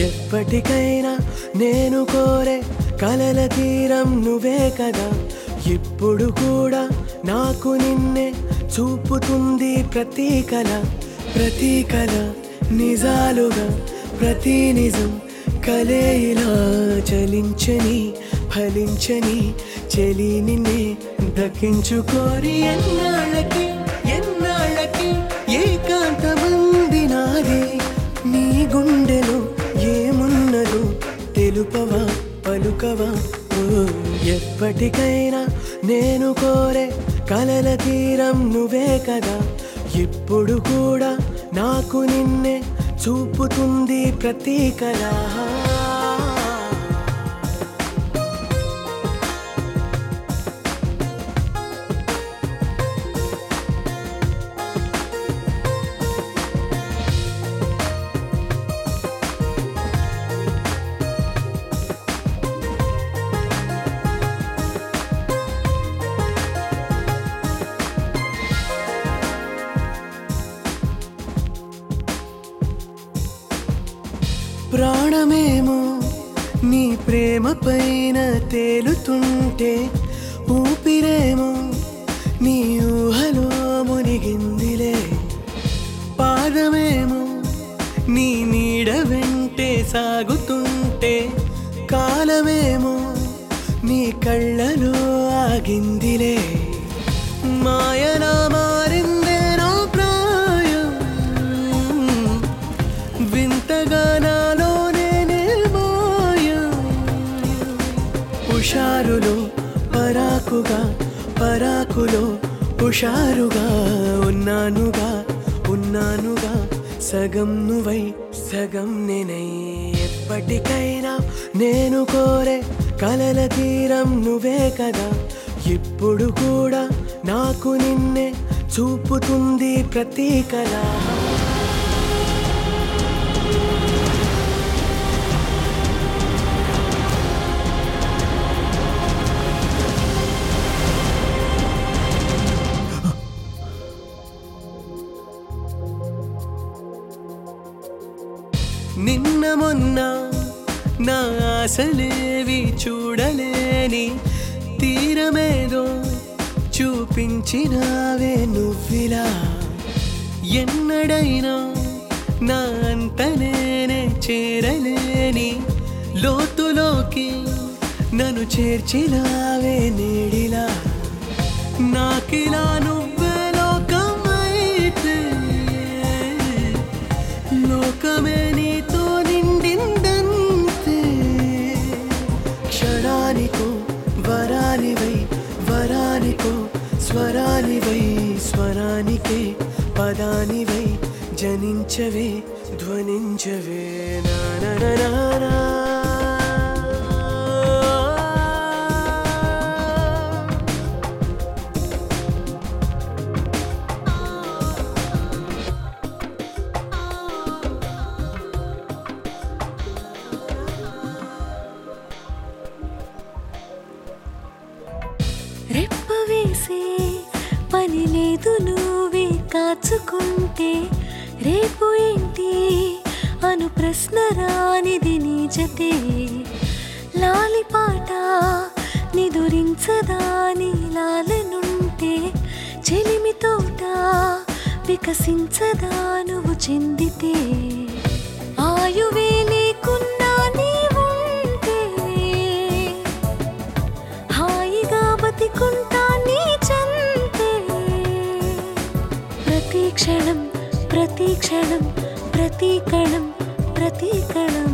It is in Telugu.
ఎప్పటికైనా నేను కోరే కలల తీరం నువ్వే కదా. ఇప్పుడు కూడా నాకు నిన్నే చూపుతుంది ప్రతి కళ. ప్రతి కళ నిజాలుగా, ప్రతి నిజం కలే ఇలా చలించని ఫలించని చెలి నిన్నే దక్కించుకోరి. ఎన్నాళ్ళకి ఎన్నాళ్ళకి ఏకాంతమంది నాది. నీ గుండెలో ఏమున్నదో తెలుపవా పలుకవా. ఎప్పటికైనా నేను కోరే కలల తీరం నువ్వే కదా. ఇప్పుడు కూడా నాకు నిన్నే చూపుతుంది ప్రతి కళ. ప్రాణమేమో నీ ప్రేమ పైన తేలుతుంటే, ఊపిరేమో నీ ఊహలో మునిగిందిలే. పాదమేమో నీ నీడ వెంటే సాగుతుంటే, కాలమేమో నీ కళ్ళలో ఆగిందిలే. మాయలా మారిందే నా ప్రాయం, వింతగా నాలోనే మాయం. హుషారులో పరాకుగా, పరాకులో హుషారుగా ఉన్నానుగా, ఉన్నానుగా సగం నువ్వై సగం నేనై. ఎప్పటికైనా నేను కోరే కలల తీరం నువ్వే కదా. ఇప్పుడు కూడా నాకు నిన్నే చూపుతుంది ప్రతి కళ. నిన్న మొన్న నా ఆశలేవి చూడలేని తీరమేదో చూపించినావే నువ్విలా. ఎన్నడైనా నా అంత నేనే చేరలేని లోతులోకి నన్ను చేర్చినావే నేడిలా. నాకిలా నువ్వే లోకమైతే, లోకమే నీతో నిండిందంతే. క్షణానికో వరానివై, వరానికో స్వరానివై, స్వరానికే పదానివై జనించవే ధ్వనించవే. నా రెప్పవేసే పని లేదు నువ్వే కాచుకుంటే, రేపు ఏంటి అను ప్రశ్న రానిది నీ జతే. లాలిపాట నిదురించదా నీ లాలనుంటే, చెలిమి తోట వికసించదా నువ్వు చెందితే. ఆయువే లేకున్నా నీవుంటే, హాయిగా బతికుంటా నీ చంతే. ప్రతి క్షణం ప్రతి క్షణం ప్రతి కణం ప్రతి కణం